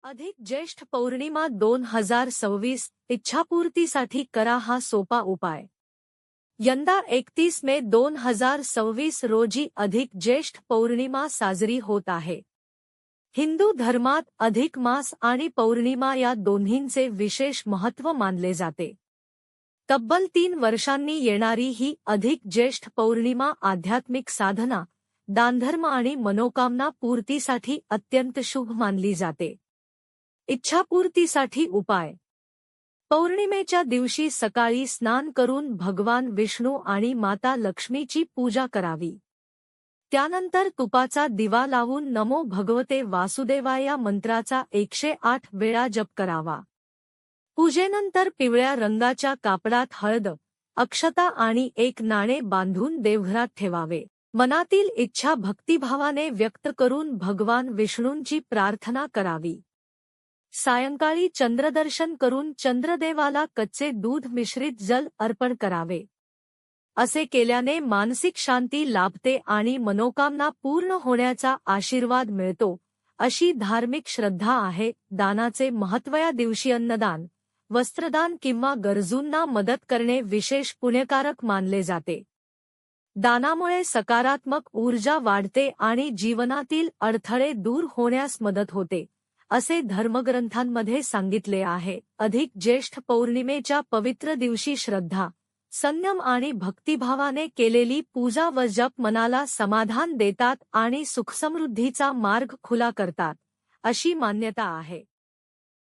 अधिक ज्येष्ठ पौर्णिमा 2026 इच्छापूर्तीसाठी करा हा सोपा उपाय। यंदा 31 मे 2026 रोजी अधिक ज्येष्ठ पौर्णिमा साजरी होत आहे। हिंदू धर्मात अधिक मास आणि पौर्णिमा या दोन्हींचे विशेष महत्त्व मानले जाते। तब्बल 3 वर्षांनी येणारी ही अधिक ज्येष्ठ पौर्णिमा आध्यात्मिक साधना, दानधर्म आणि मनोकामना पूर्तीसाठी अत्यंत शुभ मानली जाते। इच्छापूर्तीसाठी उपाय। पौर्णिमेच्या दिवशी सकाळी स्नान करून भगवान विष्णू आणि माता लक्ष्मीची पूजा करावी। त्यानंतर तुपाचा दिवा लावून नमो भगवते वासुदेवाय या मंत्राचा 108 वेळा जप करावा। पूजेनंतर पिवळ्या रंगाच्या कापडात हळद, अक्षता आणि एक नाणे बांधून देवघरात ठेवावे। मनातील इच्छा भक्तिभावाने व्यक्त करून भगवान विष्णूंची प्रार्थना करावी। सायंकाळी चंद्रदर्शन करून चंद्रदेवाला कच्चे दूध मिश्रित जल अर्पण करावे। असे केल्याने मानसिक शांती लाभते आणि मनोकामना पूर्ण होण्याचा आशीर्वाद मिळतो, अशी धार्मिक श्रद्धा आहे। दानाचे महत्त्व। या दिवशी अन्नदान, वस्त्रदान किंवा गरजूंना मदत करणे विशेष पुण्यकारक मानले जाते। दानामुळे सकारात्मक ऊर्जा वाढते आणि जीवनातील अडथळे दूर होण्यास मदत होते, असे धर्मग्रंथांमध्ये सांगितले आहे। अधिक ज्येष्ठ पौर्णिमेच्या पवित्र दिवशी श्रद्धा, संयम आणि भक्तिभावाने केलेली पूजा व जप मनाला समाधान देतात आणि सुखसमृद्धीचा मार्ग खुला करतात, अशी मान्यता आहे।